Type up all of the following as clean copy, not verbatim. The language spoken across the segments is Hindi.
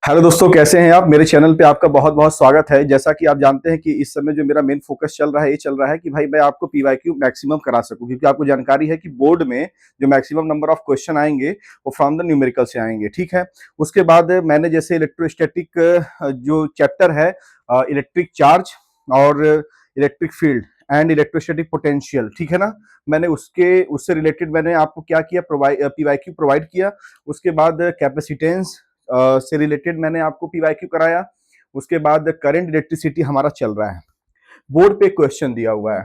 हेलो दोस्तों, कैसे हैं आप। मेरे चैनल पे आपका बहुत बहुत स्वागत है। जैसा कि आप जानते हैं कि इस समय जो मेरा मेन फोकस चल रहा है, ये चल रहा है कि भाई मैं आपको पीवाईक्यू मैक्सिमम करा सकूं, क्योंकि आपको जानकारी है कि बोर्ड में जो मैक्सिमम नंबर ऑफ क्वेश्चन आएंगे वो फ्रॉम द न्यूमेरिकल से आएंगे। ठीक है। उसके बाद मैंने जैसे इलेक्ट्रोस्टैटिक जो चैप्टर है, इलेक्ट्रिक चार्ज और electric field and electrostatic potential, ठीक है ना, मैंने उससे रिलेटेड मैंने आपको क्या किया, पीवाईक्यू प्रोवाइड किया। उसके बाद कैपेसिटेंस से रिलेटेड मैंने आपको पीवाईक्यू कराया। उसके बाद करंट इलेक्ट्रिसिटी हमारा चल रहा है। बोर्ड पे क्वेश्चन दिया हुआ है।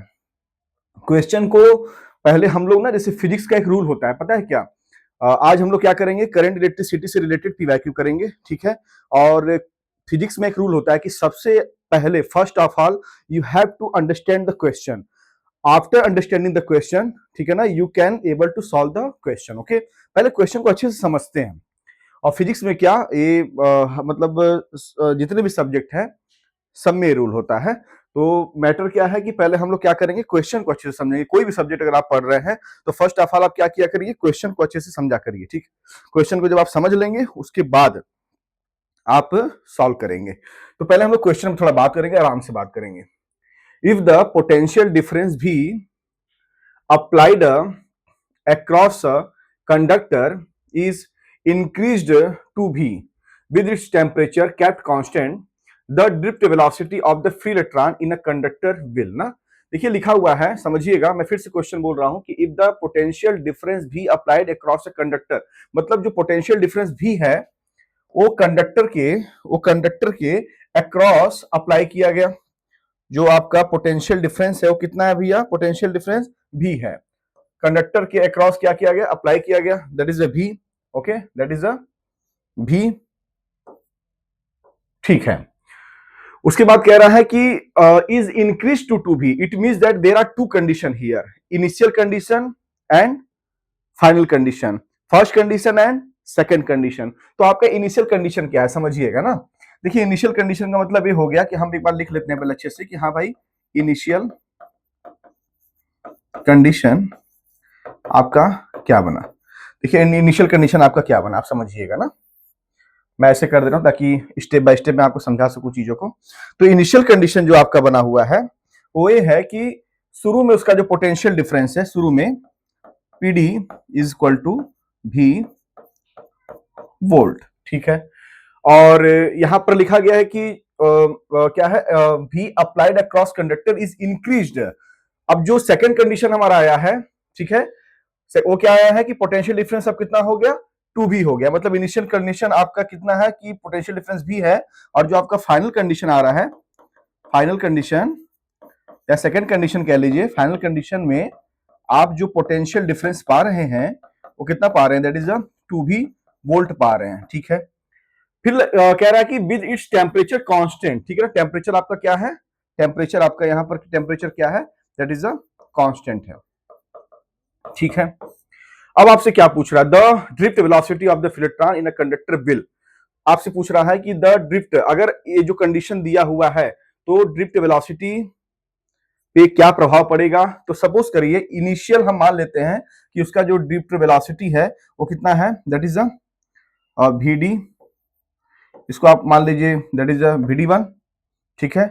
क्वेश्चन को पहले हम लोग ना, जैसे फिजिक्स का एक रूल होता है, पता है क्या। आज हम लोग क्या करेंगे, करंट इलेक्ट्रिसिटी से रिलेटेड पीवाईक्यू करेंगे, ठीक है। और फिजिक्स में एक रूल होता है कि सबसे पहले first of all you have to understand the question. After understanding the question, ठीक है ना, you can able to solve the question. Okay, पहले क्वेश्चन को अच्छे से समझते हैं। और फिजिक्स में क्या ये मतलब जितने भी सब्जेक्ट है सब में रूल होता है। तो मैटर क्या है कि पहले हम लोग क्या करेंगे, क्वेश्चन को अच्छे से समझेंगे। कोई भी सब्जेक्ट अगर आप पढ़ रहे हैं तो फर्स्ट ऑफ ऑल आप क्या किया करिए, क्वेश्चन को अच्छे से समझा करिए। ठीक, क्वेश्चन को जब आप समझ लेंगे उसके बाद आप सॉल्व करेंगे। तो पहले हम लोग क्वेश्चन में थोड़ा बात करेंगे, आराम से बात करेंगे। इफ द पोटेंशियल डिफरेंस भी applied across a conductor is increased to V with its temperature kept constant, the drift velocity of the free electron in a conductor will ना। देखिए लिखा हुआ है, समझिएगा। मैं फिर से क्वेश्चन बोल रहा हूं कि इफ द पोटेंशियल डिफरेंस भी अप्लाइड अक्रॉस अ कंडक्टर, मतलब जो पोटेंशियल डिफरेंस भी है वो कंडक्टर के अक्रॉस अप्लाई किया गया। जो आपका पोटेंशियल डिफरेंस है वो कितना है भैया, पोटेंशियल डिफरेंस भी है, कंडक्टर के अक्रॉस क्या किया गया, अप्लाई किया गया, दैट इज अ भी। ओके, दैट इज अ भी। ठीक है। उसके बाद कह रहा है कि इज इंक्रीज टू भी, it means that there are two condition here, initial condition and final condition, first condition and second condition. तो आपका इनिशियल कंडीशन क्या है, समझिएगा ना। देखिए इनिशियल कंडीशन का मतलब ये हो गया कि हम एक बार लिख लेते हैं पहले अच्छे से कि हाँ भाई, इनिशियल कंडीशन आपका क्या बना। देखिए इनिशियल कंडीशन आपका क्या बना, आप समझिएगा ना। मैं ऐसे कर दे रहा हूं ताकि स्टेप बाय स्टेप मैं आपको समझा सकूं चीजों को। तो इनिशियल कंडीशन जो आपका बना हुआ है वो ये है कि शुरू में उसका जो पोटेंशियल डिफरेंस है, शुरू में पीडी इज इक्वल टू भी वोल्ट, ठीक है। और यहां पर लिखा गया है कि क्या है, भी applied across conductor is increased. अब जो सेकंड कंडीशन हमारा आया है, ठीक है, वो क्या आया है कि पोटेंशियल डिफरेंस अब कितना हो गया, टू भी हो गया। मतलब इनिशियल कंडीशन आपका कितना है कि पोटेंशियल डिफरेंस भी है, और जो आपका फाइनल कंडीशन आ रहा है, फाइनल कंडीशन या सेकंड कंडीशन कह लीजिए, फाइनल कंडीशन में आप जो पोटेंशियल डिफरेंस पा रहे हैं वो कितना पा रहे हैं, दैट इज अ टू भी वोल्ट पा रहे हैं। ठीक है। फिर कह रहा है कि विद इट्स टेम्परेचर कांस्टेंट, ठीक है ना। टेम्परेचर आपका क्या है, टेम्परेचर आपका यहां पर टेम्परेचर क्या है, दैट इज अ कांस्टेंट है। ठीक है। अब आपसे क्या पूछ रहा है, the drift velocity of the electron in a conductor will. आपसे पूछ रहा है कि द ड्रिफ्ट, अगर ये जो कंडीशन दिया हुआ है तो ड्रिफ्ट वेलोसिटी पे क्या प्रभाव पड़ेगा। तो सपोज करिए इनिशियल हम मान लेते हैं कि उसका जो ड्रिफ्ट वेलोसिटी है वो कितना है, दैट इज अ वीडी, इसको आप मान लीजिए दैट इज अ वीडी1, ठीक है।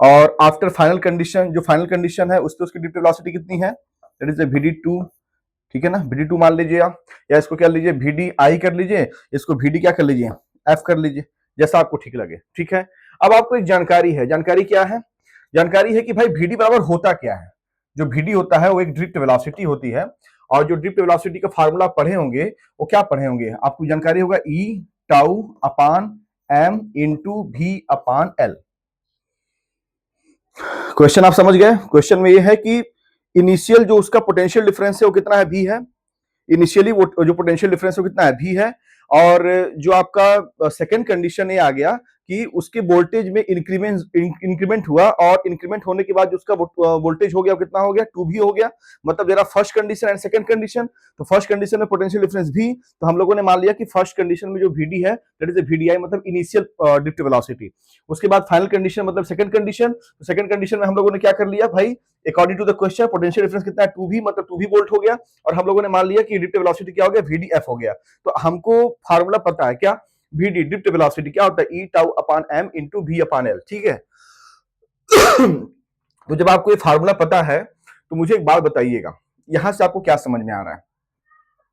और आफ्टर फाइनल कंडीशन, जो फाइनल कंडीशन है उसके उसकी ड्रिफ्ट वेलोसिटी कितनी है, दैट इज अ वीडी2, ठीक है ना। VD2 मान लीजिए आप, या इसको क्या लीजिए VDI कर लीजिए, इसको VD क्या कर लीजिए, F कर लीजिए, जैसा आपको ठीक लगे। ठीक है। अब आपको एक जानकारी है, जानकारी क्या है, जानकारी है कि भाई VD बराबर होता क्या है। जो VD होता है वो एक ड्रिफ्ट वेलोसिटी होती है, और जो ड्रिफ्ट वेलोसिटी का फार्मूला पढ़े होंगे वो क्या पढ़े होंगे, आपको जानकारी होगा E टाउ अपान M इंटू V अपान L। क्वेश्चन आप समझ गए। क्वेश्चन में ये है कि इनिशियल जो उसका पोटेंशियल डिफरेंस है वो कितना है, भी है। इनिशियली वो जो पोटेंशियल डिफरेंस वो कितना है, भी है। और जो आपका सेकंड कंडीशन ये आ गया कि उसके वोल्टेज में इंक्रीमेंट हुआ, और इंक्रीमेंट होने के बाद जो उसका वोल्टेज हो गया वो कितना हो गया, टू भी हो गया। मतलब there are first condition and second condition. तो फर्स्ट कंडीशन में पोटेंशियल डिफरेंस भी, तो हम लोगों ने मान लिया कि फर्स्ट कंडीशन में जो VD है दैट इज VDI, मतलब इनिशियल ड्रिफ्ट वेलोसिटी। उसके बाद फाइनल कंडीशन मतलब सेकंड कंडीशन। तो सेकंड कंडीशन में हम लोगों ने क्या कर लिया भाई, according to the question potential difference कितना है, टू भी, मतलब टू भी वोल्ट हो गया। और हम लोगों ने मान लिया कि ड्रिफ्ट वेलोसिटी क्या हो गया, VDF हो गया। तो हमको फार्मूला पता है क्या, VD ड्रिफ्ट वेलोसिटी क्या होता है, E tau upon M into V upon L, ठीक है। तो जब आपको ये फार्मूला पता है तो मुझे एक बात बताइएगा, यहां से आपको क्या समझ में आ रहा है,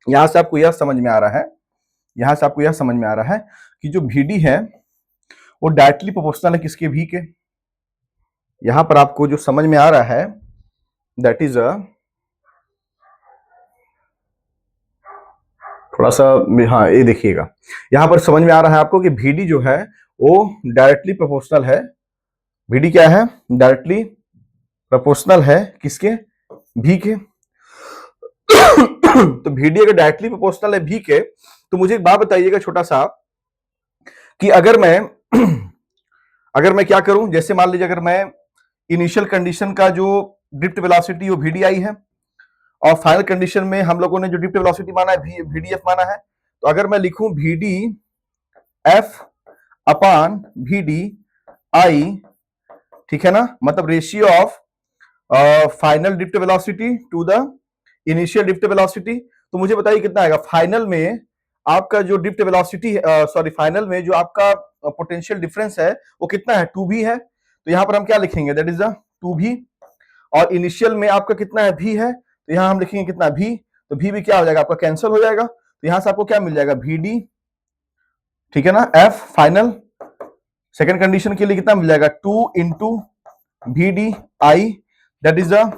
यहां से आपको यह समझ में आ रहा है, यहां से आपको यह समझ में आ रहा है कि जो VD है वो डायरेक्टली प्रोपोर्शनल है किसके, V के। यहां पर आपको जो समझ में आ रहा है दैट इज थोड़ा सा, हाँ ये देखिएगा, यहां पर समझ में आ रहा है आपको कि VD जो है वो डायरेक्टली प्रोपोर्शनल है, VD क्या है, डायरेक्टली प्रोपोर्शनल है किसके, V के। तो VD अगर डायरेक्टली प्रोपोर्शनल है V के, तो मुझे एक बात बताइएगा छोटा सा, कि अगर मैं क्या करूं, जैसे मान लीजिए अगर मैं इनिशियल कंडीशन का जो ड्रिफ्ट वेलोसिटी वो VDI है, और फाइनल कंडीशन में हम लोगों ने जो ड्रिफ्ट वेलोसिटी माना है VDF माना है, तो अगर मैं लिखूं VDF अपॉन VDI, ठीक है ना, मतलब ratio of final drift velocity to the initial drift velocity, तो मुझे बताइए कितना आएगा फाइनल में आपका जो ड्रिफ्ट वेलोसिटी, सॉरी फाइनल में जो आपका पोटेंशियल डिफरेंस है वो कितना है, 2v है। तो यहां पर हम क्या लिखेंगे, दैट इज द 2v, और इनिशियल में आपका कितना है, v है, तो यहां हम लिखेंगे कितना v, तो v भी क्या हो जाएगा आपका, कैंसिल हो जाएगा, तो यहां से आपको क्या मिल जाएगा, vd, ठीक है ना, f फाइनल सेकेंड कंडीशन के लिए कितना मिल जाएगा, 2 into VDI, that is the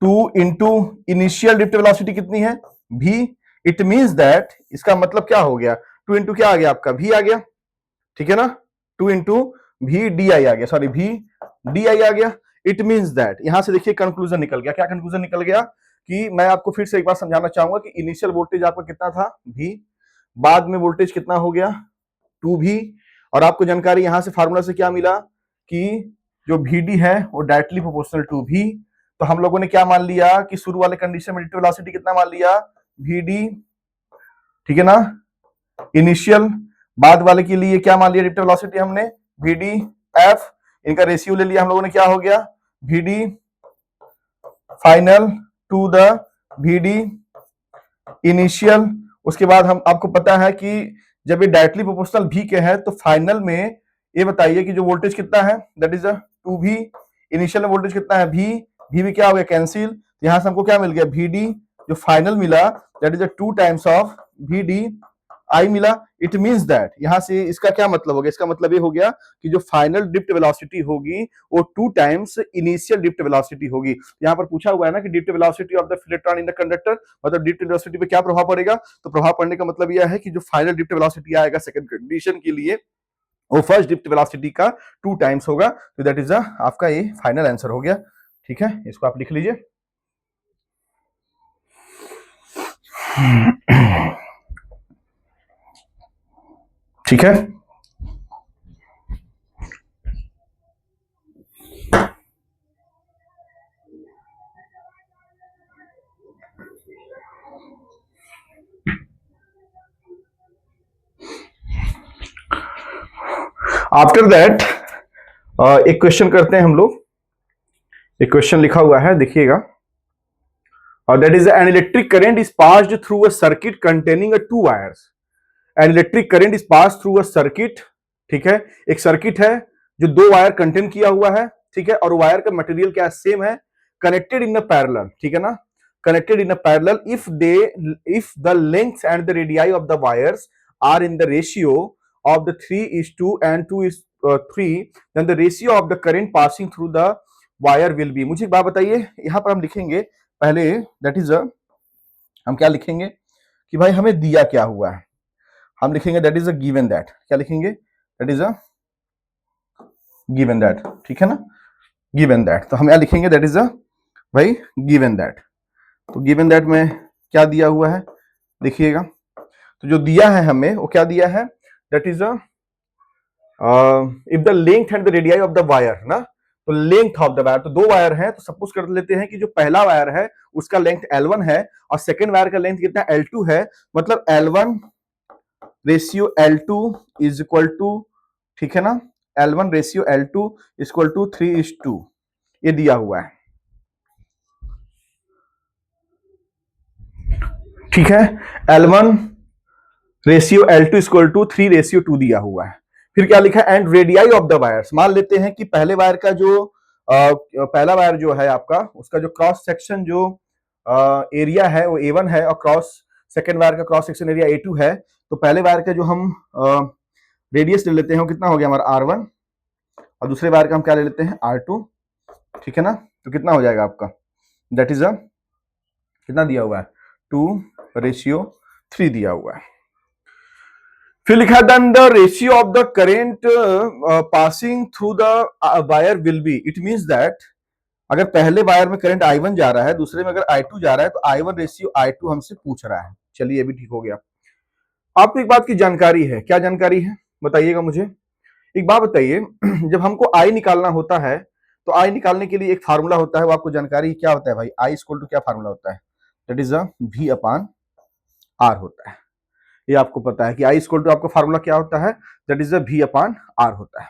2 into initial drift velocity कितनी है, v, इट मींस दैट, इसका मतलब क्या हो गया, 2 इंटू क्या आ गया आपका, v आ गया, ठीक है ना, 2 इंटू VDI आ गया, सॉरी VDI आ गया। इट मींस दैट, यहां से देखिए कंक्लूजन निकल गया, क्या कंक्लूजन निकल गया, कि मैं आपको फिर से एक बार समझाना चाहूंगा कि इनिशियल वोल्टेज आपका कितना था, V, बाद में वोल्टेज कितना हो गया, 2V, और आपको जानकारी यहां से फार्मूला से क्या मिला कि जो VD है वो डायरेक्टली प्रोपोर्शनल टू V। तो हम लोगों ने क्या मान लिया कि शुरू वाले कंडीशन में ड्रिफ्ट वेलोसिटी कितना मान लिया, VD, ठीक है ना, इनिशियल, बाद वाले के लिए क्या मान लिया ड्रिफ्ट वेलोसिटी हमने, VDF, इनका रेशियो ले लिया हम लोगों ने, क्या हो गया, VD final to the VD initial. उसके बाद हम, आपको पता है कि जब ये डायरेक्टली प्रोपोर्शनल V के है, तो फाइनल में ये बताइए कि जो वोल्टेज कितना है, दैट इज 2V, इनिशियल में वोल्टेज कितना है, V भी क्या हो गया, कैंसिल, यहां से हमको क्या मिल गया, VD जो फाइनल मिला that is 2 times of VDI मिला। इट मींस दैट, यहां से इसका क्या मतलब हो गया, इसका मतलब ये हो गया कि जो फाइनल ड्रिफ्ट वेलोसिटी होगी वो 2 टाइम्स इनिशियल ड्रिफ्ट वेलोसिटी होगी। यहां पर पूछा हुआ है ना कि drift velocity of the electron in the conductor, मतलब ड्रिफ्ट वेलोसिटी पे क्या प्रभाव पड़ेगा, तो प्रभाव पड़ने का मतलब यह है कि जो फाइनल ड्रिफ्ट वेलोसिटी आएगा सेकंड कंडीशन के लिए, वो फर्स्ट ड्रिफ्ट वेलोसिटी का 2 टाइम्स होगा। तो दैट इज आपका ये फाइनल आंसर हो गया, ठीक है, इसको आप लिख लीजिए। ठीक है, आफ्टर दैट एक क्वेश्चन करते हैं हम लोग, एक क्वेश्चन लिखा हुआ है देखिएगा, that is an electric current is passed through a circuit containing 2 wires, an electric current is pass through a circuit, ठीक है, एक सर्किट है जो 2 वायर कंटेन किया हुआ है, ठीक है, और वायर का मटेरियल क्या सेम है, कनेक्टेड इन अ पैरेलल, ठीक है ना, connected in a parallel, if the length and the radii of the wires are in the ratio of the 3:2 and 2:3, then the ratio of the current passing through the wire will be। मुझे एक बात बताइए, यहां पर हम लिखेंगे पहले, दैट इज हम क्या लिखेंगे कि भाई हमें दिया क्या हुआ है, हम लिखेंगे that is a given that, क्या लिखेंगे, that is a given that, ठीक है ना, गिवन दैट, तो हम यहाँ लिखेंगे दैट इज अ भाई गिवन दैट। तो गिवन दैट में क्या दिया हुआ है देखिएगा, तो जो दिया है हमें वो क्या दिया है, that is a if the length and the radii of the wire ना, तो लेंथ ऑफ द वायर, तो 2 वायर है, तो सपोज कर लेते हैं कि जो पहला वायर है उसका लेंथ L1 है और सेकंड वायर का लेंथ कितना L2 है, मतलब L1 ratio L2 is equal to, ठीक है ना, L1 ratio L2 equal to 3:2, ये दिया हुआ है, ठीक है, L1 ratio L2 equal to 3:2 दिया हुआ है। फिर क्या लिखा है, and radii of the wires. मान लेते हैं कि पहले वायर का जो पहला वायर जो है आपका, उसका जो क्रॉस सेक्शन जो एरिया है वो A1 है, और क्रॉस सेकेंड वायर का क्रॉस सेक्शन एरिया A2 है। तो पहले वायर का जो हम रेडियस ले लेते हैं वो कितना हो गया हमारा R1, और दूसरे वायर का हम क्या ले लेते हैं R2, ठीक है ना। तो कितना हो जाएगा आपका, दैट इज कितना दिया हुआ है 2:3 दिया हुआ है। फिर लिखा then the ratio of the current passing through the wire will be, it means that अगर पहले वायर में करंट I1 जा रहा है, दूसरे में अगर I2 जा रहा है, तो I1 रेशियो I2 हमसे पूछ रहा है। चलिए ये भी ठीक हो गया। आपको एक बात की जानकारी है, क्या जानकारी है बताइएगा मुझे। एक बात बताइए, जब हमको I निकालना होता है तो I निकालने के लिए एक फार्मूला होता है, वो आपको जानकारी है क्या होता है भाई। I इक्वल टू क्या फार्मूला होता है, that is V upon R होता है। ये आपको पता है कि I इक्वल टू आपका फार्मूला क्या होता है, that is V upon R होता है।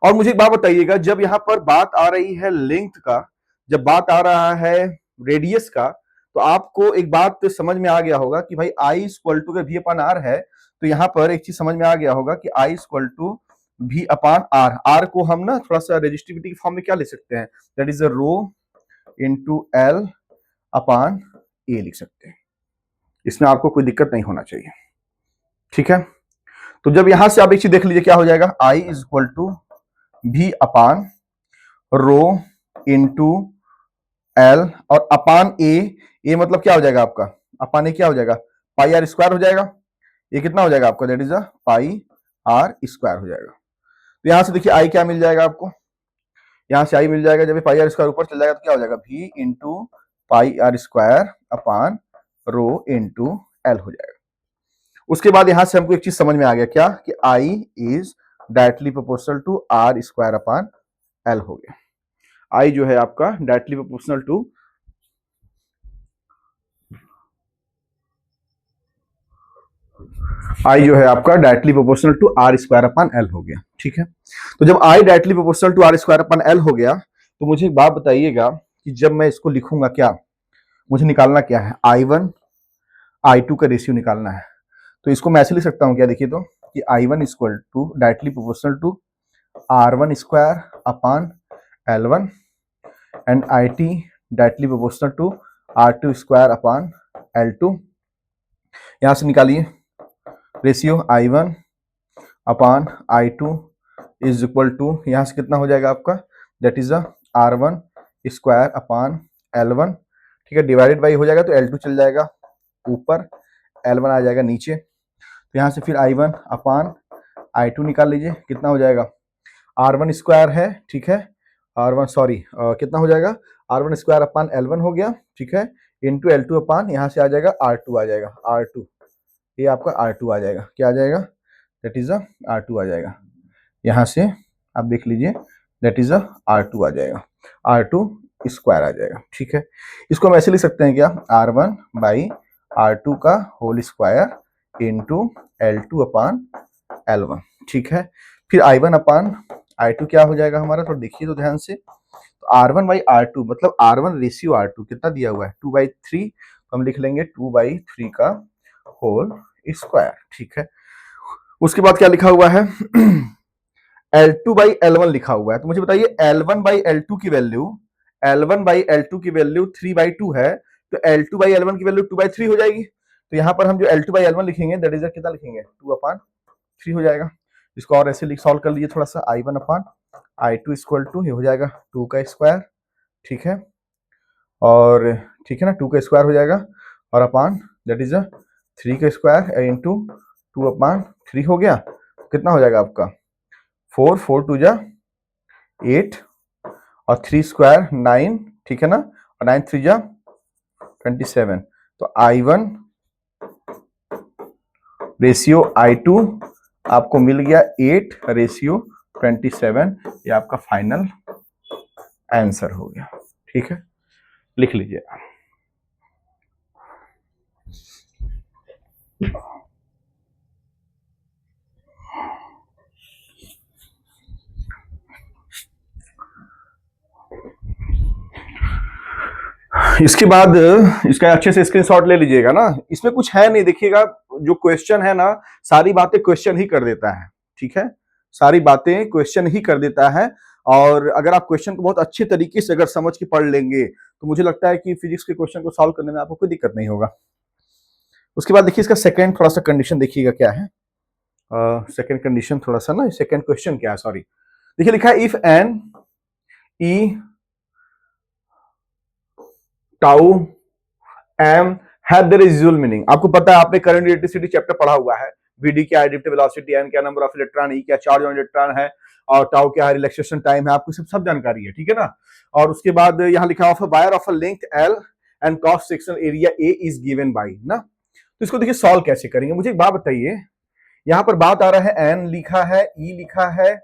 और मुझे एक बात बताइएगा, जब यहां पर बात आ रही है लेंथ का, जब बात आ रहा है रेडियस का, तो आपको एक बात समझ में आ गया होगा कि भाई I equal to V upon R है, तो यहां पर एक चीज समझ में आ गया होगा कि I equal to V upon R। R को हम ना थोड़ा सा रेजिस्टिविटी के फॉर्म में क्या लिख सकते हैं, that is rho into L upon A लिख सकते हैं। इसमें आपको कोई दिक्कत नहीं होना चाहिए, ठीक है। तो जब यहां से आप एक चीज देख लीजिए, क्या हो जाएगा, I is equal to V upon rho into L और अपान ए मतलब क्या हो जाएगा आपका, अपान ए क्या हो जाएगा, पाई आर स्क्वायर हो जाएगा। ये कितना हो जाएगा आपका, that is pi R square हो जाएगा। तो यहां से देखिए आई क्या मिल जाएगा आपको, यहां से आई मिल जाएगा, जब पाई आर स्क्वायर ऊपर चल जाएगा तो क्या हो जाएगा, V into pi R square upon rho into L हो जाएगा। उसके बाद यहां से हमको एक चीज समझ में आ गया, क्या कि I is directly proportional to R square upon L हो गया। I जो है आपका डायरेक्टली प्रोपोर्शनल टू I जो है आपका directly proportional to R square upon L हो गया, ठीक है। तो जब I directly proportional to R square upon L हो गया, तो मुझे एक बात बताइएगा कि जब मैं इसको लिखूंगा, क्या मुझे निकालना क्या है, I1 I2 का रेशियो निकालना है। तो इसको मैं ऐसे लिख सकता हूं क्या, देखिए तो कि I1 equal to directly proportional to R1 square upon L1 and IT directly proportional to R2 square upon L2। यहां से निकालिए ratio I1 upon I2 is equal to, यहां से कितना हो जाएगा आपका, that is R1 square upon L1, ठीक है, डिवाइडेड बाई हो जाएगा तो L2 चल जाएगा ऊपर, L1 आ जाएगा नीचे। तो यहां से फिर I1 अपान I2 निकाल लीजिए, कितना हो जाएगा, R1 स्क्वायर है, ठीक है, R1 सॉरी कितना हो जाएगा, R1 स्क्वायर अपान L1 हो गया, ठीक है, इंटू L2 अपान यहाँ से आ जाएगा R2 आ जाएगा, R2 ये आपका R2 आ जाएगा, क्या आ जाएगा, दैट इज R2 आ जाएगा। यहाँ से आप देख लीजिए, दैट इज R2 आ जाएगा, R2 स्क्वायर आ जाएगा, ठीक है। इसको हम ऐसे लिख सकते हैं क्या, R1 बाई R2 का होल स्क्वायर इंटू L2 अपान L1, ठीक है। फिर I1 अपान I2 क्या हो जाएगा हमारा, तो देखिए तो ध्यान से, तो R1 बाई R2 मतलब R1 रेशियो R2 कितना दिया हुआ है 2/3, तो हम लिख लेंगे 2/3 का होल स्क्वायर, ठीक है। उसके बाद क्या लिखा हुआ है L2 बाई L1 लिखा हुआ है। तो मुझे बताइए L1 बाई L2 की वैल्यू, L1 बाई L2 की वैल्यू 3/2 है, तो L2 बाई L1 की वैल्यू 2/3 हो जाएगी। तो यहाँ पर हम जो L2 बाई L1 लिखेंगे दैट इज कितना लिखेंगे, 2/3 हो जाएगा। इसको और ऐसे सॉल्व कर लीजिए थोड़ा सा, I1 upon I2 equal to ये हो जाएगा 2 का स्क्वायर, ठीक है, और ठीक है ना, 2 का स्क्वायर हो जाएगा, और अपान दैट इज 3 का स्क्वायर इंटू 2/3 हो गया। कितना हो जाएगा आपका 4, 4 2 जा 8 और 3 स्क्वायर 9, ठीक है ना, और 9 3 जा 27। तो I1 रेशियो I2 आपको मिल गया 8:27, ये आपका फाइनल आंसर हो गया, ठीक है, लिख लीजिए। इसके बाद इसका अच्छे से स्क्रीनशॉट ले लीजिएगा ना, इसमें कुछ है नहीं, देखिएगा जो क्वेश्चन है ना, सारी बातें क्वेश्चन ही कर देता है, ठीक है, सारी बातें क्वेश्चन ही कर देता है। और अगर आप क्वेश्चन को बहुत अच्छे तरीके से अगर समझ के पढ़ लेंगे तो मुझे लगता है कि फिजिक्स के क्वेश्चन को सॉल्व करने में आपको कोई दिक्कत नहीं होगा। उसके बाद देखिए इसका सेकंड थोड़ा सा कंडीशन देखिएगा क्या है। सेकंड कंडीशन थोड़ा सा ना, सेकंड क्वेश्चन क्या है, सॉरी, देखिए लिखा है if N E tau M have the residual meaning. आपको पता है, आपने करंट इलेक्ट्रिसिटी चैप्टर पढ़ा हुआ है, वीडी क्या है, एडिटिव वेलोसिटी, एन क्या नंबर ऑफ इलेक्ट्रॉन, ई क्या चार्ज ऑन इलेक्ट्रॉन है, और टाउ क्या है रिलैक्सेशन टाइम है, आपको सब जानकारी है, ठीक है ना। और उसके बाद यहां लिखा of a wire of a length L and cross sectional area A is given by ना। तो इसको देखिए सॉल्व कैसे करेंगे। मुझे एक बात बताइए, यहां पर बात आ रहा है एन लिखा है, ई लिखा है,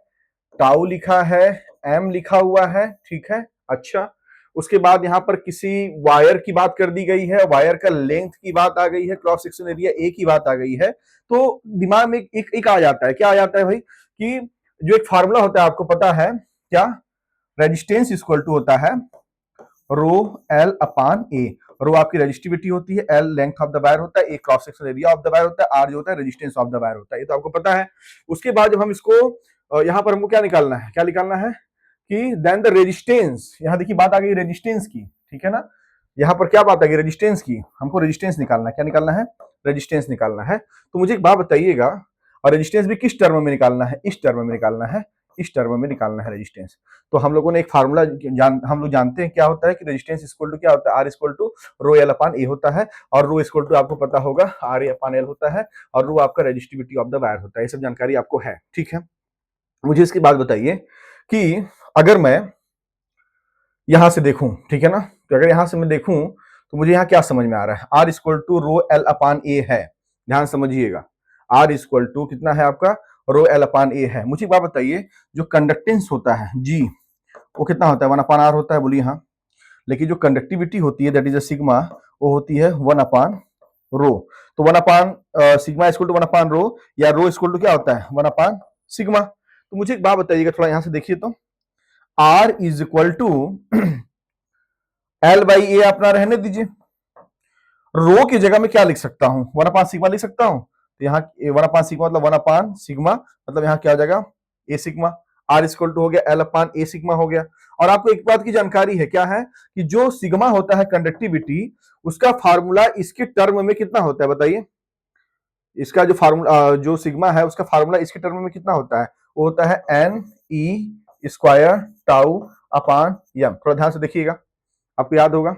टाउ लिखा है, एम लिखा हुआ है, ठीक है, अच्छा। उसके बाद यहां पर किसी वायर की बात कर दी गई है, वायर का लेंथ की बात आ गई है, क्रॉस सेक्शन एरिया ए की बात आ गई है। तो दिमाग में एक आ जाता है, क्या आ जाता है भाई, कि जो एक फार्मूला होता है आपको पता है क्या, रेजिस्टेंस इक्वल टू होता है रो एल अपान ए। रो आपकी रेजिस्टिविटी होती है, L length of the wire होता है, A cross section area of the wire होता है, आर जो होता है रेजिस्टेंस ऑफ द वायर होता है, ये तो आपको पता है। उसके बाद जब हम इसको यहां पर हमको क्या निकालना है, क्या निकालना है कि देन द रेजिस्टेंस, यहां देखिए बात आ गई रेजिस्टेंस की, ठीक है ना, यहां पर क्या बात आ गई रेजिस्टेंस की, हमको रेजिस्टेंस निकालना है, क्या निकालना है, रेजिस्टेंस निकालना है। तो मुझे एक बात बताइएगा, और रेजिस्टेंस भी किस टर्म में निकालना है, इस टर्म में निकालना है, इस टर्म में निकालना है रेजिस्टेंस। तो हम लोगों ने एक फार्मूला हम लोग जानते हैं क्या होता है कि रेजिस्टेंस इक्वल टू क्या होता है, R equal to rho L upon A होता है, और रो इक्वल टू आपको पता होगा आर ए अपान एल होता है, और रो आपका रेजिस्टिविटी ऑफ द वायर होता है। ये सब जानकारी आपको है, ठीक है। मुझे इसकी बात बताइए कि अगर मैं यहां से देखूं, ठीक है ना, तो अगर यहां से मैं देखूं तो मुझे यहां क्या समझ में आ रहा है, R equal to rho L upon A है, ध्यान समझिएगा, आर इक्वल टू कितना है आपका, रो एल अपान ए है। मुझे एक बात बताइए, जो कंडक्टेंस होता है जी, वो कितना होता है, वन अपान आर होता है, बोलिए हाँ। लेकिन जो कंडक्टिविटी होती है दैट इज अ सिग्मा, वो होती है वन अपान रो। तो one upon sigma equal to one upon rho, या रो इक्वल टू क्या होता है, वन अपान सिग्मा। तो मुझे एक बात बताइएगा, थोड़ा यहां से देखिए तो, R is equal to L by A अपना रहने दीजिए, रो की जगह में क्या लिख सकता हूं, वन अपान सिग्मा लिख सकता हूं। तो यहाँ वन अपान सिग्मा मतलब वन अपान सिग्मा, मतलब यहाँ क्या हो जाएगा ए सिग्मा, आर इक्वल टू हो गया एल अपान ए सिग्मा हो गया। और आपको एक बात की जानकारी है, क्या है कि जो सिग्मा होता है कंडक्टिविटी, उसका फार्मूला इसके टर्म में कितना होता है बताइए, इसका जो फार्मूला जो सिग्मा है उसका फार्मूला इसके टर्म में कितना होता है, वो होता है एन ई स्क्वायर टाउ अपान एम। थोड़ा ध्यान से देखिएगा, आपको याद होगा,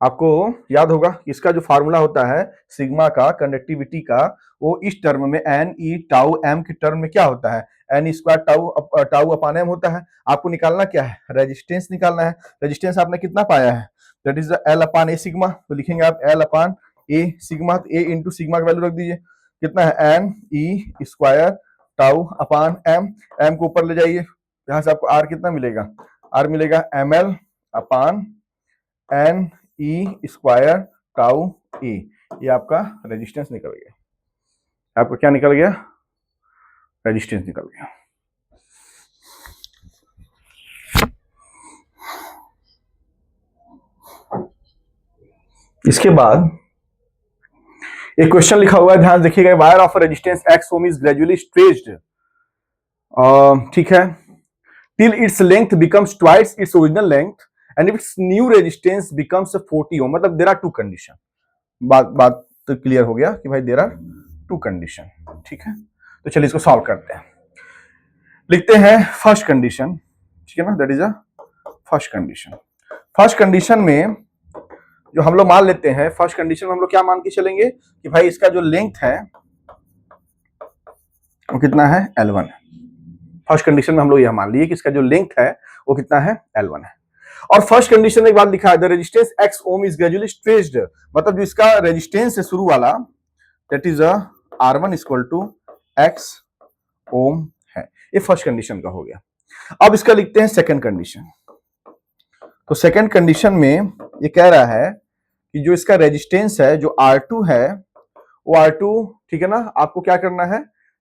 आपको याद होगा कि इसका जो फार्मूला होता है सिग्मा का कंडक्टिविटी का, वो इस टर्म में एन ई टाउ एम के टर्म में क्या होता है, एन स्क्वायर टाउ अपान एम होता है। आपको निकालना क्या है, रेजिस्टेंस निकालना है। रेजिस्टेंस आपने कितना पाया है, that is L upon A sigma. तो लिखेंगे आप एल अपान ए सिग्मा, ए इंटू सिग्मा का वैल्यू रख दीजिए, कितना है एन ई स्क्वायर टाउ अपान एम, एम को ऊपर ले जाइए, यहां से आपको आर कितना मिलेगा, आर मिलेगा एम एल अपान एन ई स्क्वायर टाउ ए। ये आपका रेजिस्टेंस निकल गया, आपका क्या निकल गया, रेजिस्टेंस निकल गया। इसके बाद एक क्वेश्चन लिखा हुआ है, ध्यान देखिएगा, wire of resistance X ohm is gradually stretched, ठीक है, till its length becomes twice its original length and its new resistance becomes 40 ohm. मतलब देयर आर टू कंडीशन। बात तो क्लियर हो गया कि भाई देयर आर टू कंडीशन, ठीक है। तो चलिए इसको सॉल्व करते हैं। लिखते हैं फर्स्ट कंडीशन, ठीक है ना, that is a first condition. First condition में जो हम लोग मान लेते हैं, फर्स्ट कंडीशन में हम लोग क्या मान के चलेंगे कि भाई इसका जो लेंथ है वो कितना है, L1 है। फर्स्ट कंडीशन में हम लोग यह मान लिए कि इसका जो लेंथ है वो कितना है, L1 है। और फर्स्ट कंडीशन में एक बात लिखा है, the resistance x ohm is gradually stretched, मतलब जो इसका रेजिस्टेंस है शुरू वाला, that is R1 equal to x ohm है। ये फर्स्ट कंडीशन का हो गया। अब इसका लिखते हैं सेकंड कंडीशन। तो सेकंड कंडीशन में ये कह रहा है कि जो इसका रेजिस्टेंस है, जो R2 है, वो R2, ठीक है ना, आपको क्या करना है,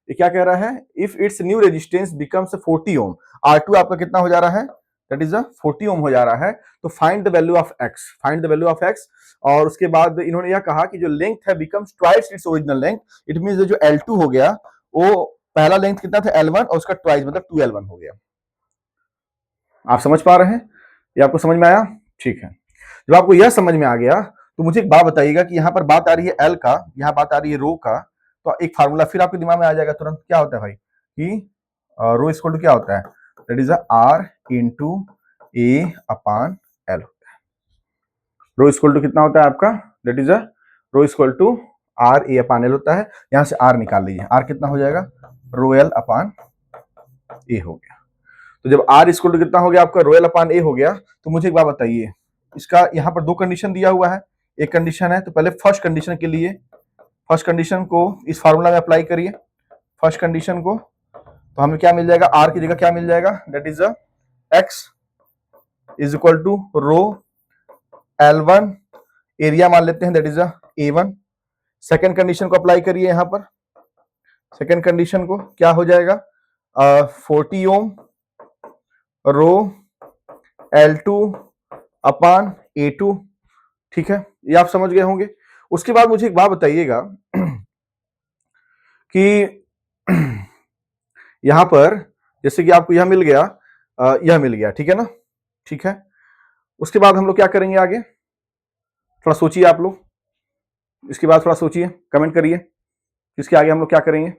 ये क्या कह रहा है, if its new resistance becomes 40 ohm, R2 आपका कितना हो जा रहा है, दैट इज 40 ओम हो जा रहा है। तो find the value of x, find the value of x. और उसके बाद इन्होंने यह कहा कि जो लेंथ है becomes twice its original length. It means जो L2 हो गया वो पहला लेंथ कितना था L1 और उसका ट्वाइस मतलब 2L1 हो गया। आप समझ पा रहे हैं? ये आपको समझ में आया? ठीक है। जब आपको यह समझ में आ गया तो मुझे एक बात बताइएगा कि यहाँ पर बात आ रही है एल का, यहाँ बात आ रही है रो का, तो एक फार्मूला फिर आपके दिमाग में आ जाएगा तुरंत। क्या होता है भाई कि रो इक्वल टू क्या होता है, that is R into A upon L होता है। रो इक्वल टू कितना होता है आपका, that is rho equal to R A upon L होता है। यहां से आर निकाल लीजिए, आर कितना हो जाएगा, रो एल अपान ए हो गया। तो जब आर इक्वल टू कितना हो गया आपका, रो एल अपान ए हो गया, तो मुझे एक बात बताइए, इसका यहाँ पर दो कंडीशन दिया हुआ है। एक कंडीशन है तो पहले फर्स्ट कंडीशन के लिए, फर्स्ट कंडीशन को इस फार्मूला में अप्लाई करिए। फर्स्ट कंडीशन को तो हमें क्या मिल जाएगा, आर की जगह क्या मिल जाएगा, that is x is equal to rho L1 area मान लेते हैं, that is A1। Second condition को अप्लाई करिए यहाँ पर। सेकेंड कंडीशन को क्या हो जाएगा, 40 ओम रो L2 अपान A2। ठीक है, ये आप समझ गए होंगे। उसके बाद मुझे एक बात बताइएगा कि यहां पर जैसे कि आपको यह मिल गया, यह मिल गया, ठीक है ना, ठीक है। उसके बाद हम लोग क्या करेंगे आगे, थोड़ा सोचिए आप लोग, इसके बाद थोड़ा सोचिए, कमेंट करिए इसके आगे हम लोग क्या करेंगे।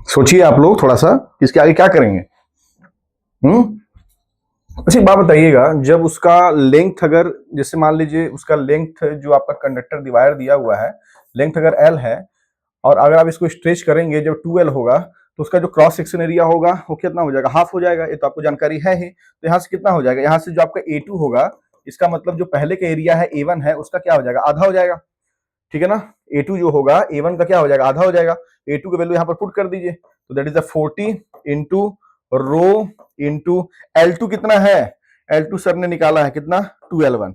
सोचिए आप लोग थोड़ा सा, इसके आगे क्या करेंगे। अच्छा एक बात बताइएगा, जब उसका लेंथ अगर जैसे मान लीजिए उसका लेंथ जो आपका कंडक्टर डिवाइडर दिया हुआ है, लेंथ अगर L है और अगर आप इसको स्ट्रेच करेंगे जब 2L होगा तो उसका जो क्रॉस सेक्शन एरिया होगा वो कितना हो जाएगा, हाफ हो जाएगा। ये तो आपको जानकारी है ही। तो यहाँ से कितना हो जाएगा, यहाँ से जो आपका A2 होगा, इसका मतलब जो पहले का एरिया है A1 है उसका क्या हो जाएगा, आधा हो जाएगा। ठीक है ना, A2 जो होगा A1 का क्या हो जाएगा, आधा हो जाएगा। A2 की वैल्यू यहाँ पर पुट कर दीजिए, तो that is 40 into rho into L2 कितना है, L2 सर ने निकाला है कितना, 2L1,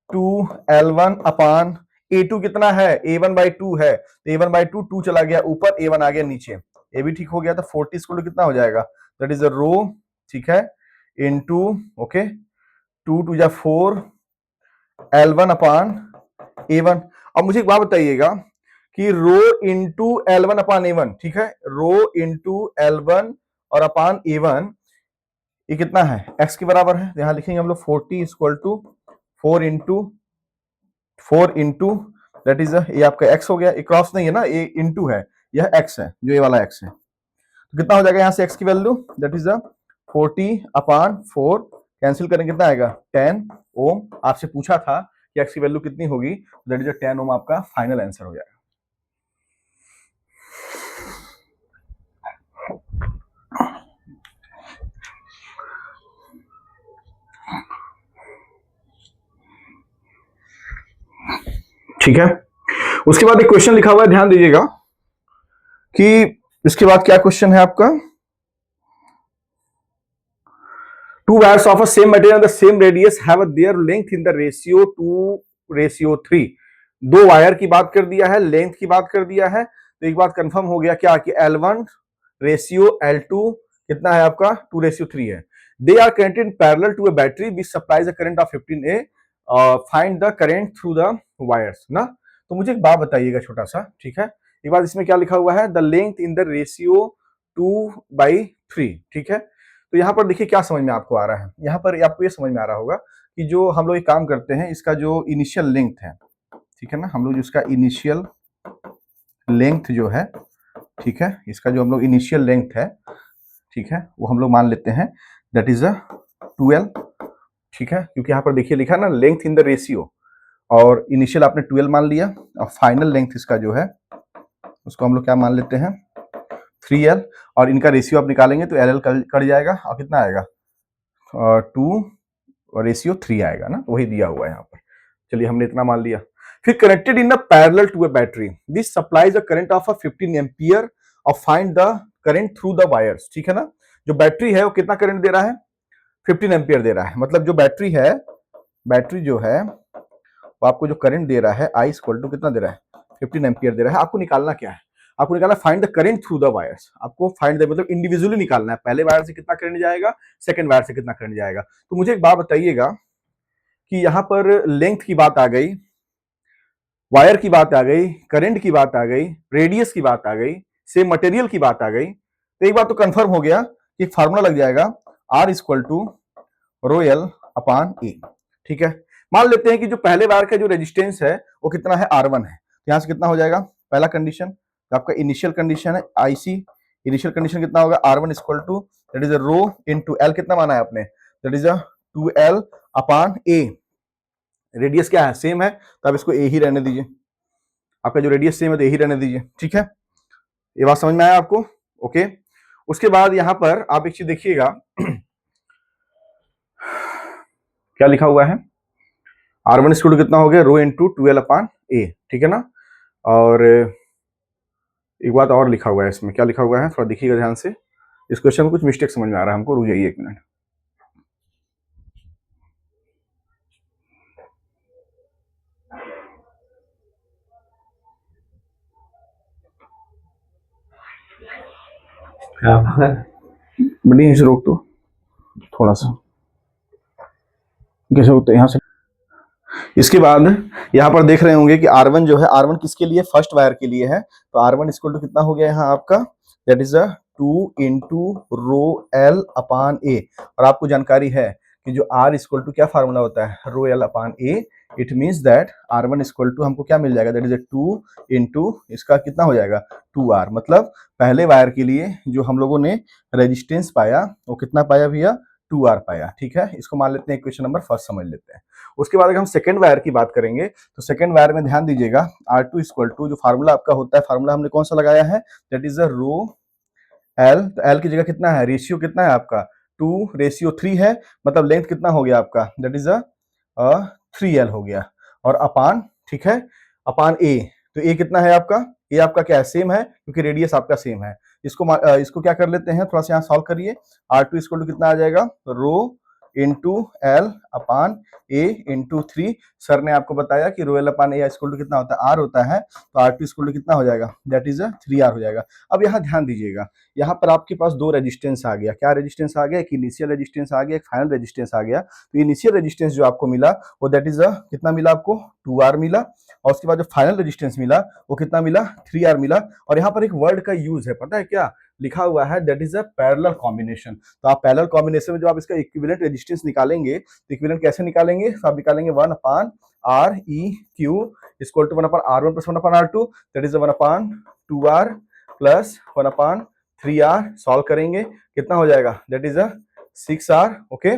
2L1 अपान A2 कितना है, A1/2 है, तो A1/2 2 चला गया ऊपर, A1 आ गया नीचे, ये भी ठीक हो गया। तो 40 इक्वल टू कितना हो जाएगा, दैट इज रो, ठीक है, इंटू ओके 2 2 जा 4 L1 अपान A1। अब मुझे एक बात बताइएगा कि रो इंटू L1 अपान A1, ठीक है, रो इंटू L1 और अपान A1 ये कितना है, x के बराबर है। यहां लिखेंगे हम लोग 40 equal to 4 into that is ये आपका x हो गया, ये क्रॉस नहीं है ना, ये इंटू है, यह x है, जो ये वाला x है। तो कितना हो जाएगा यहाँ से x की value, that is 40 upon 4, cancel करेंगे कितना आएगा 10 ओम। आपसे पूछा था कि x की वैल्यू कितनी होगी, दैट इज 10 ओम आपका फाइनल आंसर हो जाएगा। ठीक है, उसके बाद एक क्वेश्चन लिखा हुआ है, ध्यान दीजिएगा कि इसके बाद क्या क्वेश्चन है आपका, to wires of a same material the same radius have their length in the ratio 2:3। दो वायर की बात कर दिया है, लेंथ की बात कर दिया है, तो एक बात कंफर्म हो गया क्या कि L1 रेशियो L2 कितना है आपका 2:3 है। They are connected in parallel to a battery which supplies a current of 15A, find the current through the wires ना। तो मुझे एक बात बताइएगा छोटा सा, ठीक है, एक बात इसमें क्या लिखा हुआ है, the length in the ratio 2/3, ठीक है। तो यहाँ पर देखिए क्या समझ में आपको आ रहा है, यहाँ पर आपको ये समझ में आ रहा होगा कि जो हम लोग ये काम करते हैं इसका जो इनिशियल लेंथ है, ठीक है ना, हम लोग जिसका इनिशियल लेंथ जो है, ठीक है, इसका जो हम लोग इनिशियल लेंथ है, ठीक है, वो हम लोग मान लेते हैं दैट इज 2L, ठीक है, क्योंकि यहाँ पर देखिए लिखा ना लेंथ इन द रेशियो, और इनिशियल आपने 2L मान लिया और फाइनल लेंथ इसका जो है उसको हम लोग क्या मान लेते हैं 3L, और इनका रेशियो आप निकालेंगे तो LL कट जाएगा और कितना आएगा 2 और रेशियो 3 आएगा ना, वही दिया हुआ है यहाँ पर। चलिए हमने इतना मान लिया। फिर connected in the parallel to a battery, this supplies a current of 15 ampere और find the current through the wires. ठीक है ना, जो बैटरी है वो कितना करंट दे रहा है, 15 एम्पियर दे रहा है। मतलब जो बैटरी है, बैटरी जो है वो आपको जो करंट दे रहा है I इक्वल टू कितना दे रहा है, 15 एम्पियर दे रहा है। आपको निकालना क्या है, आपको निकालना find the current through the wires. आपको फाइंड द मतलब इंडिविजुअली निकालना है, पहले वायर से कितना करंट जाएगा, सेकंड वायर से कितना करंट जाएगा। तो मुझे एक बात बताइएगा कि यहाँ पर लेंथ की बात आ गई, वायर की बात आ गई, करंट की बात आ गई, रेडियस की बात आ गई, सेम मटेरियल की बात आ गई, तो एक बात तो कंफर्म हो गया कि फार्मूला लग जाएगा R equal to rho L upon A. ठीक है, मान लेते हैं कि जो पहले वायर का जो रेजिस्टेंस है वो कितना है, R1 है। तो यहां से कितना हो जाएगा, पहला कंडीशन तो आपका इनिशियल कंडीशन है IC, इनिशियल कंडीशन कितना होगा R1 equal to that is a rho into L, कितना माना है आपने, that is a 2L upon A. Radius क्या है, सेम है, तो आप इसको ए ही रहने दीजिए, आपका जो रेडियस सेम है तो ए ही रहने दीजिए। ठीक है, ये बात समझ में आया आपको, ओके। उसके बाद यहां पर आप एक चीज देखिएगा क्या लिखा हुआ है, R1 स्क्वायर कितना हो गया, रो इनटू 2L अपॉन ए। ठीक है ना, और एक बात और लिखा हुआ है इसमें, क्या लिखा हुआ है थोड़ा देखिएगा ध्यान से, इस क्वेश्चन में कुछ मिस्टेक समझ में आ रहा है हमको, रुक जाइए एक मिनट। बड़ी यहीं से रोक दो थोड़ा सा, कैसे होते यहाँ से। इसके बाद यहाँ पर देख रहे होंगे कि R1 जो है, R1 किसके लिए, फर्स्ट वायर के लिए है। तो R1 इक्वल टू कितना हो गया यहाँ आपका, that is a 2 into rho L upon A. और आपको जानकारी है कि जो R इक्वल टू क्या फार्मूला होता है, rho L upon A. It means that R1 equal to हमको क्या मिल जाएगा, दैट इज अ 2 इंटू इसका कितना हो जाएगा 2R। मतलब पहले वायर के लिए जो हम लोगों ने रेजिस्टेंस पाया वो कितना पाया भैया, 2R पाया। ठीक है, इसको मान लेते हैं क्वेश्चन नंबर फर्स्ट समझ लेते हैं। उसके बाद अगर हम सेकंड वायर की बात करेंगे तो सेकंड वायर में ध्यान दीजिएगा, R2 इक्वल टू जो फार्मूला आपका होता है, फार्मूला हमने कौन सा लगाया है, that is a rho L. तो एल की जगह कितना है, रेशियो कितना है आपका 2:3 है। मतलब लेंथ कितना हो गया आपका, दैट इज अ 3L हो गया, और अपान, ठीक है, अपान ए। तो ए कितना है आपका, ए आपका क्या है, सेम है क्योंकि रेडियस आपका सेम है। इसको क्या कर लेते हैं, थोड़ा सा यहाँ सॉल्व करिए। R2 इक्वल टू कितना आ जाएगा, rho into L upon A into 3। Sir ने आपको बताया कि rho L upon A equal to कितना होता है, R होता है। तो R2 इक्वल टू कितना हो जाएगा, दैट इज 3R हो जाएगा। अब यहाँ ध्यान दीजिएगा, यहाँ पर आपके पास दो रेजिस्टेंस आ गया, क्या रेजिस्टेंस आ गया, एक इनिशियल रेजिस्टेंस आ गया, एक फाइनल रेजिस्टेंस आ गया। तो इनिशियल रेजिस्टेंस जो आपको मिला वो दैट इज कितना मिला आपको, 2R मिला। और उसके बाद जो फाइनल रेजिस्टेंस मिला वो कितना मिला, 3R मिला। और यहाँ पर एक वर्ड का यूज है, पता है क्या लिखा हुआ है, that is a parallel combination. तो आप पैरेलल कॉम्बिनेशन में जो आप इसका इक्विवेलेंट रेजिस्टेंस निकालेंगे, तो इक्विवेलेंट कैसे निकालेंगे, तो आप निकालेंगे 1 upon R E Q equal to 1 upon R1 plus 1 upon R2, that is 1 upon 2R plus 1 upon 3R। Solve करेंगे कितना हो जाएगा, दैट इज 6R, ओके।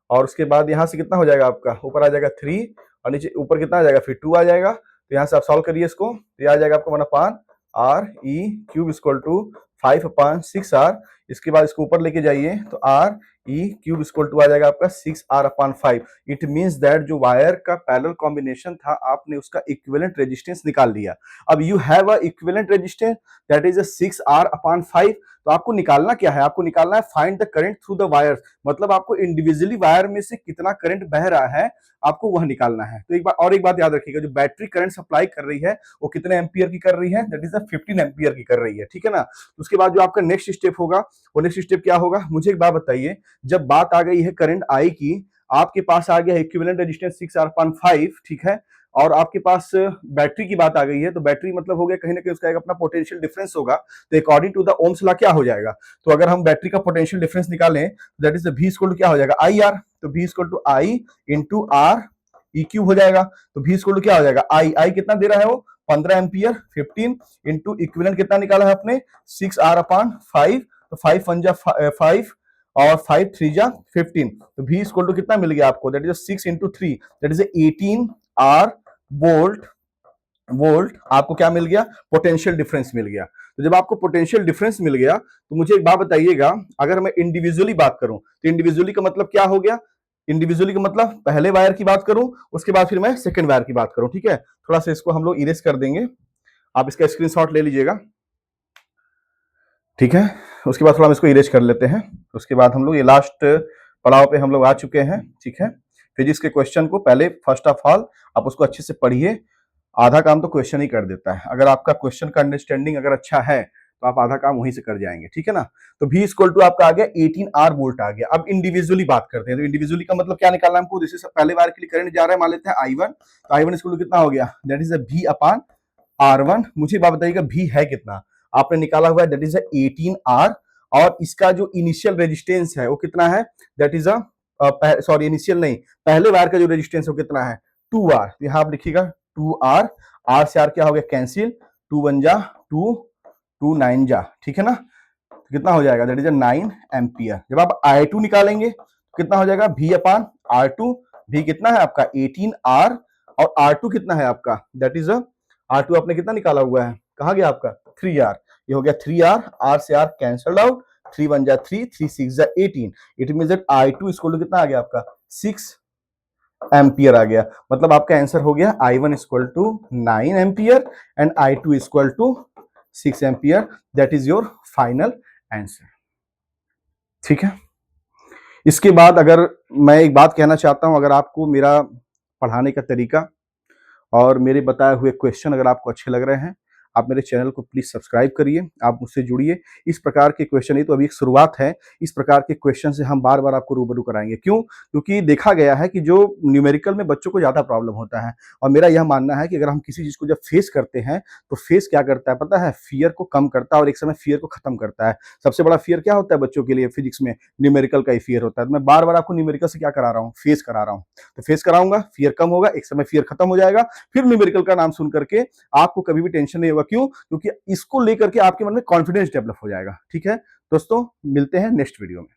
और उसके बाद यहाँ से कितना हो जाएगा आपका, ऊपर आ जाएगा 3 और नीचे ऊपर कितना आ जाएगा, फिर 2 आ जाएगा। तो यहाँ से आप सॉल्व करिए इसको, तो ये आ जाएगा आपका 1 upon R E cube equal to 5 upon 6R। इसके बाद इसको ऊपर लेके जाइए तो R E cube equal to आ जाएगा आपका 6R upon 5। It means that जो वायर का पैरेलल कॉम्बिनेशन था आपने उसका इक्विवेलेंट रेजिस्टेंस निकाल लिया। अब you have a equivalent resistance that is 6R upon 5। तो आपको निकालना क्या है, आपको निकालना है find the current through the wire. मतलब आपको इंडिविजुअली वायर में से कितना करंट बह रहा है आपको वह निकालना है। तो एक बात याद रखिएगा, जो बैटरी करंट सप्लाई कर रही है वो कितने एम्पियर की कर रही है, दैट इज 15 एम्पियर की कर रही है। ठीक है ना, उसके बाद जो आपका नेक्स्ट स्टेप होगा वो नेक्स्ट स्टेप क्या होगा, मुझे एक बात बताइए, जब बात आ गई है करंट आई की, आपके पास आ गया है इक्विवेलेंट रेजिस्टेंस 6R/5, ठीक है, और आपके पास बैटरी की बात आ गई है, तो बैटरी मतलब हो गया कहीं ना कहीं उसका एक अपना पोटेंशियल डिफरेंस होगा। तो according to the Ohm's law क्या हो जाएगा, तो अगर हम बैटरी का पोटेंशियल डिफरेंस निकालें that is V equal to क्या हो जाएगा, IR। तो V equal to I into R E Q हो जाएगा। तो V इक्वल टू क्या हो जाएगा, आई कितना दे रहा है वो 15 एम्पियर, 15 इंटू इक्विवेलेंट कितना निकाला है आपने 6R/5। तो 5 1 जा 5 और 5 3 जा 15। तो V इक्वल टू कितना मिल गया आपको, that is 6 into 3 that is 18R volt volt आपको क्या मिल गया, पोटेंशियल डिफरेंस मिल गया। तो जब आपको पोटेंशियल डिफरेंस मिल गया तो मुझे एक बात बताइएगा, अगर मैं इंडिविजुअली बात करूं तो इंडिविजुअली का मतलब क्या हो गया, इंडिविजुअली का मतलब पहले वायर की बात करूं, उसके बाद फिर मैं सेकंड वायर की बात करूं, ठीक है। थोड़ा सा इसको हम लोग इरेज कर देंगे, आप इसका स्क्रीनशॉट ले लीजिएगा, ठीक है। उसके बाद थोड़ा हम इसको इरेज कर लेते हैं। उसके बाद हम लोग ये लास्ट पड़ाव पे हम लोग आ चुके हैं, ठीक है। फिजिक्स के क्वेश्चन को पहले फर्स्ट ऑफ ऑल आप उसको अच्छे से पढ़िए, आधा काम तो क्वेश्चन ही कर देता है। अगर आपका क्वेश्चन का अंडरस्टैंडिंग अगर अच्छा है तो आप आधा काम वहीं से कर जाएंगे, ठीक है ना। तो V इक्वल टू आपका आ गया 18 R वोल्ट आ गया। अब इंडिविजुअली बात करते हैं, तो इंडिविजुअली का मतलब क्या निकालना है हमको, जैसे पहले बार के लिए करंट जा रहा है, मान लेते हैं I1, तो I1 इक्वल टू कितना हो गया, that is V upon R1। मुझे बात बताइएगा V है कितना, आपने निकाला हुआ है, दैट इज 18R, और इसका जो इनिशियल रेजिस्टेंस है वो कितना है, दैट इज सॉरी इनिशियल नहीं, पहले वायर का जो रेजिस्टेंस है वो कितना है, 2R। यहां आप लिखिएगा 2R, R से R क्या हो गया कैंसिल, 2 1 जा 2, 2 9 जा, ठीक है ना। तो कितना हो जाएगा, दैट इज 9 एम्पियर। जब आप I2 निकालेंगे तो कितना हो जाएगा, V अपान R2। V कितना है आपका 18R, और R2 कितना है आपका, दैट इज R2 आपने कितना निकाला हुआ है, कहा गया आपका 3R। ये हो गया 3R, R से R कैंसल्ड आउट, 3 1 जा 3, 3 6 जा 18। It means that I2 equal to कितना आ गया आपका 6 एम्पियर आ गया। मतलब आपका आंसर हो गया I1 equal to 9 ampere and I2 equal to 6 ampere. That is your final answer, ठीक है। इसके बाद अगर मैं एक बात कहना चाहता हूं, अगर आपको मेरा पढ़ाने का तरीका और मेरे बताए हुए क्वेश्चन अगर आपको अच्छे लग रहे हैं, आप मेरे चैनल को प्लीज सब्सक्राइब करिए, आप मुझसे जुड़िए। इस प्रकार के क्वेश्चन, ये तो अभी एक शुरुआत है, इस प्रकार के क्वेश्चन से हम बार बार आपको रूबरू कराएंगे। क्यों, क्योंकि देखा गया है कि जो न्यूमेरिकल में बच्चों को ज्यादा प्रॉब्लम होता है, और मेरा यह मानना है कि अगर हम किसी चीज को जब फेस करते हैं तो फेस क्या करता है पता है, फियर को कम करता है और एक समय फियर को खत्म करता है। सबसे बड़ा फियर क्या होता है बच्चों के लिए फिजिक्स में, न्यूमेरिकल का ही फियर होता है। तो मैं बार बार आपको न्यूमेरिकल से क्या करा रहा हूँ, फेस करा रहा हूँ। तो फेस कराऊंगा, फियर कम होगा, एक समय फियर खत्म हो जाएगा, फिर न्यूमेरिकल का नाम सुन करके आपको कभी भी टेंशन नहीं होगा। क्यों, क्योंकि इसको लेकर के आपके मन में कॉन्फिडेंस डेवलप हो जाएगा, ठीक है। दोस्तों मिलते हैं नेक्स्ट वीडियो में।